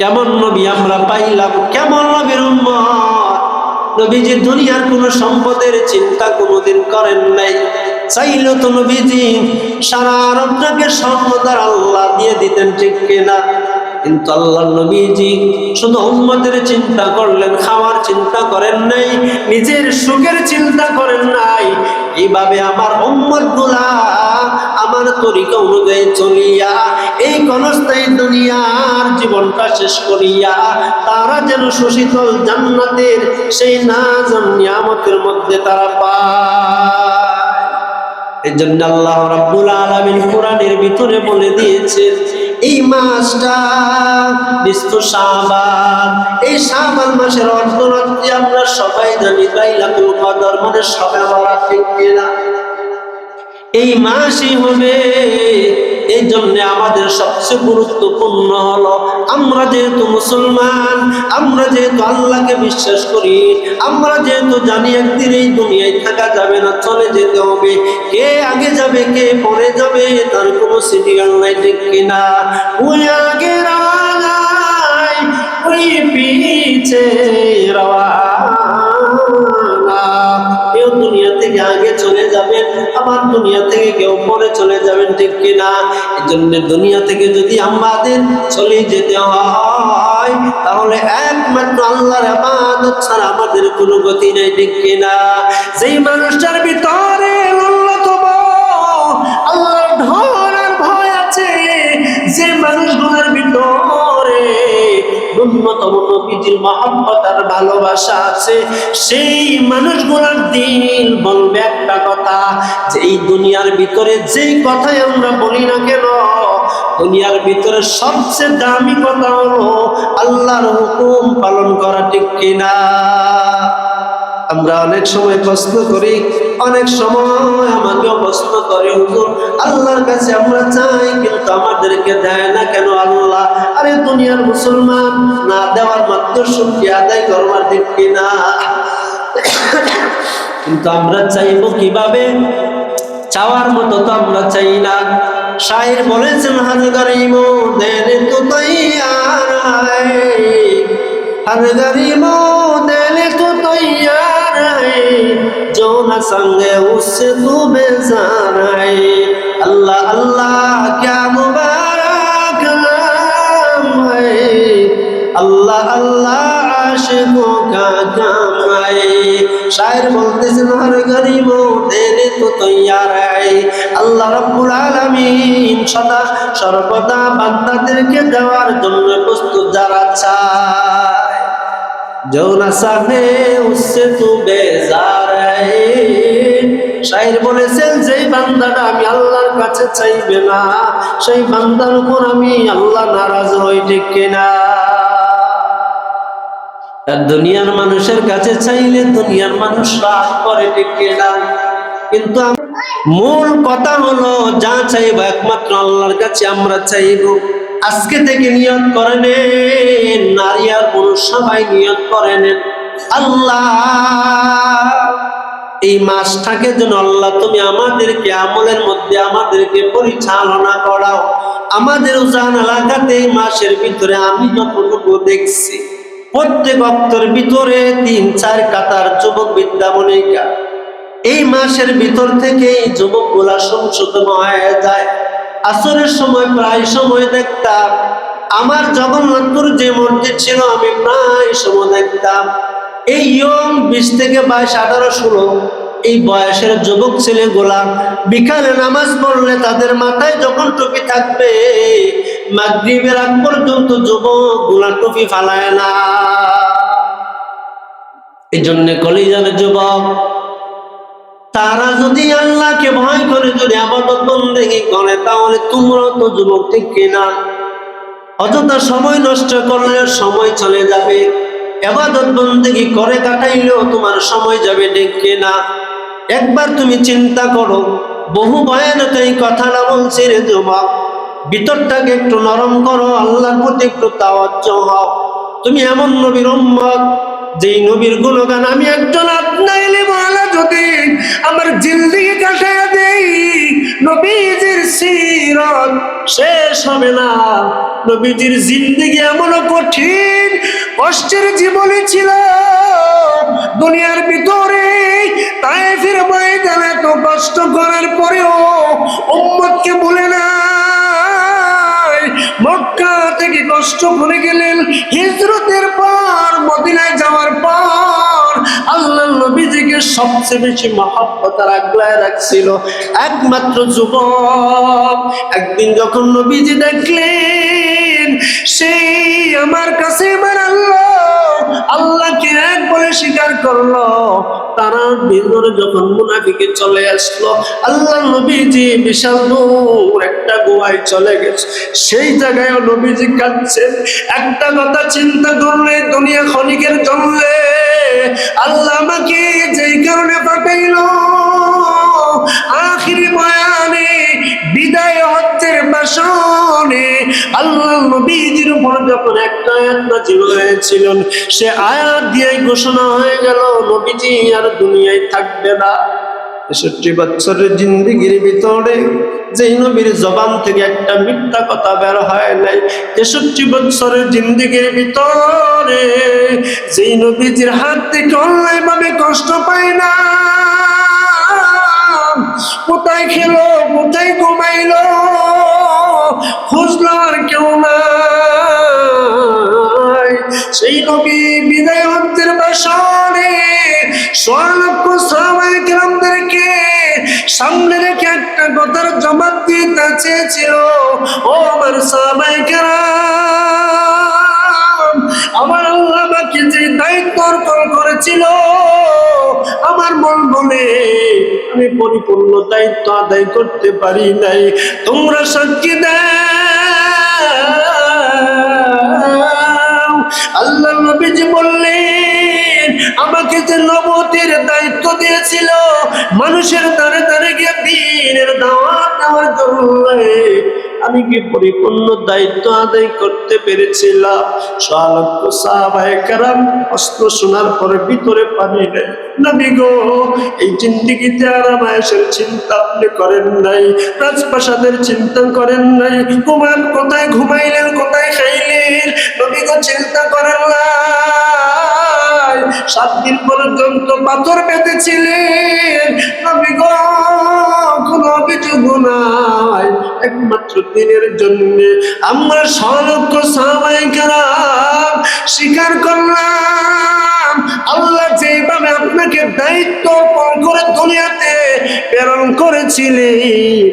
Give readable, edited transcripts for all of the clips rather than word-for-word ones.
কেমন নবী আমরা পাইলাম, কেমন নবীর উম্মত। নবীজি দুনিয়ার কোন সম্পদের চিন্তা কোনোদিন করেন নাই। চাইলেও তো নবীজি সারা আরবটাকে স্বর্ণ দ্বারা আল্লাহ দিয়ে দিতেন, ঠিক কিনা? কিন্তু আল্লাহ নবীজি শুধু উম্মতের চিন্তা করলেন, খাওয়ার চিন্তা করেন নাই, নিজের সুখের চিন্তা করেন নাই। এইভাবে আমার উম্মতগুলা আমার তরিকা অনুযায়ী চলিয়া এই ক্ষণস্থায়ী দুনিয়ার জীবনটা শেষ করিয়া তারা যেন সুশীতল জান্নাতের সেই নাজান নিয়ামতের মধ্যে তারা পায়। এই জন্য আল্লাহ রাব্বুল আলামিন কোরআনের ভিতরে বলে দিয়েছেন, এই মাসটা নিস্তু শাবান, এই শাবান মাসের অর্ধরাত্রি আমরা সবাই জানি লাইলাতুল কদর, মানে শবে বরাত, ঠিক কিনা? এই মাসই হবে। এই জন্য আমাদের সবচেয়ে গুরুত্বপূর্ণ হলো, আমরা যেহেতু মুসলমান, আমরা যেহেতু আল্লাহকে বিশ্বাস করি, আমরা যেহেতু জানি একদিন এই দুনিয়ায় থাকা যাবে না, চলে যেতে হবে। কে আগে যাবে কে পরে যাবে তার কোনো সিরিয়াল নাই, ঠিক কিনা? ওই আগে রাওয়ানা ওই পিছে রাওয়ানা, কেউ দুনিয়া থেকে আগে চলে যাবেন, আবার দুনিয়া থেকে কেউ পরে চলে যাবেন, ঠিক কিনা? এই জন্য দুনিয়া থেকে যদি আমাদের চলে যেতে হয় তাহলে একমাত্র আল্লাহর ইবাদত ছাড়া আমাদের কোনো গতি নেই, ঠিক কিনা? যেই মানুষটার ভিতরে ন্যূনতম আল্লাহর ডর আর ভয় আছে, যে মানুষগুলোর ভিতরে ন্যূনতম নবীজির মহব্বত আর ভালোবাসা আছে, সেই মানুষগুলোর দিল বলবে একটা কথা, যে এই দুনিয়ার ভিতরে যেই কথাই আমরা বলি না কেন, দুনিয়ার ভিতরে সবচেয়ে দামি কথা হলো আল্লাহর হুকুম পালন করা, ঠিক কিনা? আমরা অনেক সময় প্রশ্ন করি, অনেক সময় আমাকেও প্রশ্ন করে, হুজুর আল্লাহর কাছে আমরা চাই কিন্তু আমাদেরকে দেয় না কেন আল্লাহ? আরে দুনিয়ার মুসলমান, না দেওয়ার মাত্র শুকরিয়া আদায় করবার, ঠিক কিনা? কিন্তু আমরা চাইবো কিভাবে? চাওয়ার মতো তো আমরা চাই না। শায়ের বলেছেন, হর গরিবো দেনে তো তৈয়ার है, हर गरीबो देने तो तैयार है, जो न संगे उससे तू बेजार है। अल्लाह अल्लाह क्या मुबारक नाम है, अल्लाह अल्लाह आशिकों का काम है। शायर बोलतेছেন, हर गरीबो देने तो तैयार है। আল্লাহ রাব্বুল আলামিন সদা সর্বদা বান্দাদেরকে দেওয়ার জন্য প্রস্তুত যারা চায়, जो न चाहे उससे तू बेजार है। শায়ের বলেছেন, যেই বান্দাটা আমি আল্লাহর কাছে চাইবে না, সেই বান্দার উপর আমি আল্লাহ নারাজ হই, ঠিক কিনা? আর দুনিয়ার মানুষের কাছে চাইলে দুনিয়ার মানুষ রাগ করে, ঠিক কিনা? কিন্তু মূল কথা হলো, যা চাইবো একমাত্র আল্লাহর কাছে আমরা চাইবো। আজকে থেকে নিয়ত করে নেন, নারী আর পুরুষ সবাই নিয়ত করে নেন, আল্লাহ এই মাসটাকে যেন আল্লাহ তুমি আমাদেরকে আমলের মধ্যে আমাদেরকে পরিচালনা করাও। আমাদের উজান এলাকাতে এই মাসের ভিতরে আমি যতটুকু দেখছি, প্রত্যেক অক্তর ভিতরে ৩-৪ কাতার যুবক বিদ্যামণিকা এই মাসের ভিতর থেকে এই যুবকগুলা সংশোধন হয়ে যায়। আসরের সময় প্রায় সময় দেখতাম, আমার জগন্নাথপুর যে মসজিদ ছিল আমি প্রায় সময় দেখতাম এই ইয়ং 20 থেকে 22, 18, 16 এই বয়সের যুবক ছেলেগুলা বিকালে নামাজ পড়লে তাদের মাথায় যখন টুপি থাকবে, মাগরিবের আগ পর্যন্ত যুবকগুলা টুপি ফালায় না। এই জন্য কলিজার যুবক, তারা যদি আল্লাহকে ভয় করে যদি ইবাদত বন্দেগি করে, তাহলে তোমরা তো যুবক, ঠিক কিনা? অযথা সময় নষ্ট করলে সময় চলে যাবে, ইবাদত বন্দেগি করে কাটাইলেও তোমার সময় যাবে, ঠিক কিনা? একবার তুমি চিন্তা করো, বহু ভয়ানক এই কথাটা বলছি রে যুবক, ভিতরটাকে একটু নরম করো, আল্লাহর প্রতি একটু তাওয়াজ্জুহ হও। তুমি এমন নবীর উম্মত, যেই নবীর গুণগান আমি একজন আপনাইলে বলা যদি আমার জিন্দেগি কাটাইয়া দেই, নবীজির সিরাত শেষ হবে না। নবীজির জিন্দেগি এমন কঠিন কষ্টের জীবনে ছিল, দুনিয়ার ভিতরে তায়েফের ময়দানে এত কষ্ট করার পরেও উম্মতকে বলে না, মক্কা থেকে কষ্ট করে গেলেন, হিজরতের পর মদিনায় যাওয়ার পর আল্লাহর নবীজিকে সবচেয়ে বেশি মহব্বত আর আগলায় রাখছিল একমাত্র যুবক। একদিন যখন নবীজি দেখলেন সেই আমার কাছে আমার আল্লাহকে এক বলে স্বীকার করলো, তারা ভিতরে যখন মুনাফিকে চলে আসলো, আল্লাহ নবীজি বিশাল দূর একটা গুহায় চলে গেছে। সেই জায়গায় নবীজি কাঁদছেন। একটা কথা চিন্তা করলে, দুনিয়া ক্ষণিকের জন্য আল্লাহ আমাকে যেই কারণে পাঠাইলো, আখিরি বয়ানে বিদায় হজ্জের ভাষণে আল্লাহ নবীজির উপর যখন একটা আয়াত নাযিল হয়েছিল, সে আয়াত দিয়ে ঘোষণা হয়ে গেল নবীজি আর দুনিয়ায় থাকবে না। ৬৩ বছরের জিন্দেগির ভিতরে যেই নবীর জবান থেকে একটা মিথ্যা কথা বের হয় নাই, ৬৩ বছরের জিন্দেগির ভিতরে যেই নবীজির হাত থেকে অন্যায় ভাবে কষ্ট পায় না, কোথায় খেলো কোথায় ঘুমাইলো খুঁজলো আর কেউ নাই, সেই নবী বিদায় হজ্জের ভাষণে ৬ লক্ষ সাহাবায়ে কেরামদেরকে সামনে রেখে একটা কথার জবাব দিতে চেয়েছিল, ও আমার সাহাবায়ে কেরাম, আমার আল্লাহ আমাকে যে দায়িত্ব অর্পণ করেছিল, আমার মন বলে আমি পরিপূর্ণ দায়িত্ব আদায় করতে পারি নাই, তোমরা সাক্ষী দাও। আল্লাহ নবীজি বললেন, আমাকে যে নবুয়তের দায়িত্ব দিয়েছিল মানুষের দ্বারে দ্বারে গিয়ে দ্বীনের দাওয়াত দেওয়ার জন্য, আমি কি পরিপূর্ণ দায়িত্ব আদায় করতে পেরেছিলাম? ৬ লক্ষ সাহাবায়ে কেরাম প্রশ্ন শোনার পরে ভিতরে পানি নেই। নবী গো, এই জিন্দেগিতে আরাম আয়েশের চিন্তা আপনি করেন নাই, রাজপ্রাসাদের চিন্তা করেন নাই, কোথায় ঘুমাইলেন কোথায় খাইলেন নবী গো চিন্তা করেন নাই, ৭ দিন পর্যন্ত পাথর পেতেছিলেন নবী গো, কোনো অভিযোগ নাই, একমাত্র দিনের জন্য আমরা ৬ লক্ষ সাহাবায়ে কেরাম স্বীকার করলাম, আল্লাহ যেভাবে আপনাকে দায়িত্ব অর্পণ করে দুনিয়াতে প্রেরণ করেছিলেন,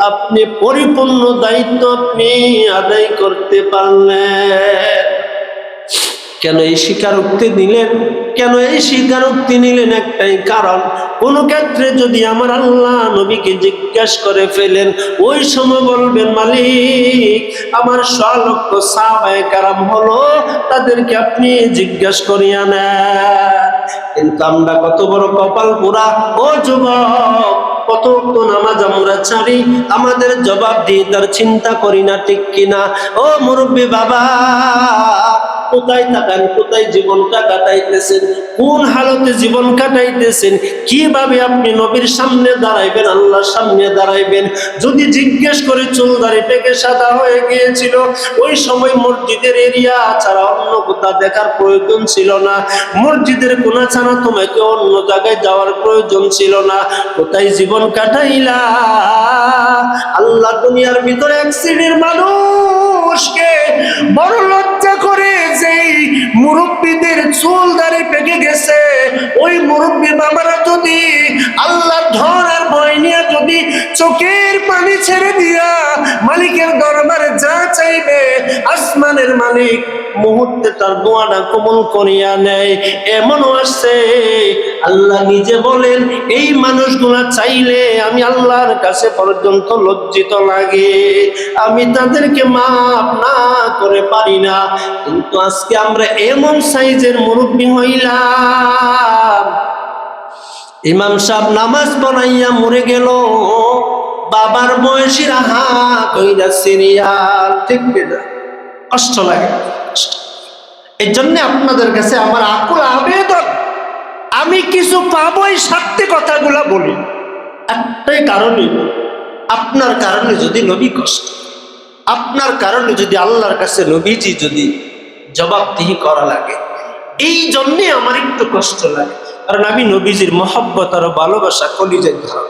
আপনি পরিপূর্ণ দায়িত্ব আপনি আদায় করতে পারলেন। কেন এই স্বীকারোক্তি দিলেন? কেন এই স্বীকারোক্তি নিলেন? একটাই কারণ, কোন ক্ষেত্রে যদি আমার আল্লাহ নবীকে জিজ্ঞাসা করে ফেলেন, ওই সময় বলবেন, মালিক আমার ৬ লক্ষ সাহাবায়ে কেরাম হলো, তাদেরকে আপনি জিজ্ঞাসা করিয়া নেন। কিন্তু আমরা কত বড় কপাল পোড়া ও যুবক, কত নামাজ আমরা ছাড়ি, আমাদের জবাব দিয়ে তার চিন্তা করি না, ঠিক কিনা? ও মুরব্বী বাবা, কোথায় থাকেন, কোথায় জীবনটা কাটাইতেছেন, কোন হালতে জীবন কাটাইতেছেন, কিভাবে আপনি নবীর সামনে দাঁড়াইবেন, আল্লাহর সামনে দাঁড়াইবেন? যদি জিজ্ঞেস করে চুল দাড়ি পেকে সাদা হয়ে গিয়েছিল, ওই সময় মসজিদের এরিয়া ছাড়া অন্য কোথাও দেখার প্রয়োজন ছিল না, মসজিদের কোনা ছাড়া তোমাকে অন্য জায়গায় যাওয়ার প্রয়োজন ছিল না, কোথায় জীবন কাটাইলা? আল্লাহ দুনিয়ার ভিতরে এক শ্রেণীর মানুষকে বড় লজ্জা করে, যেই মুরব্বীদের চুল দাড়ি পেকে গেছে, ওই মুরব্বী বাবারা যদি আল্লাহর ধরার ভয় নিয়ে যদি চোখের পানি ছেড়ে দিয়া মালিকের দরবারে যা চাইবে, আসমানের মালিক মুহূর্তে তার দোয়াটা কবুল করিয়া নেয়। এমনও আছে আল্লাহ নিজে বলেন, এই মানুষগুলা চাইলে আমি আল্লাহর কাছে পর্যন্ত লজ্জিত লাগে, আমি তাদেরকে মাফ না করে পারি না। কিন্তু আজকে আমরা এমন সাইজের মুরব্বী হইলাম, ইমাম সাহেব নামাজ পড়াইয়া মরে গেল, বাবার বয়সীরা হাত কইরা সিরিয়াল, ঠিক কিনা? কষ্ট লাগে। এই জন্য আপনাদের কাছে আমার আকুল আবেদন, আমি কিছু পাবোই সত্যি কথাগুলা বলি, একটাই কারণে, আপনার কারণে যদি নবী কষ্ট, আপনার কারণে যদি আল্লাহর কাছে নবীজি যদি জবাবদিহি করা লাগে, এই জন্যে আমার একটু কষ্ট লাগে, কারণ আমি নবীজির মহব্বত আর ভালোবাসা কলিজায় ধরা।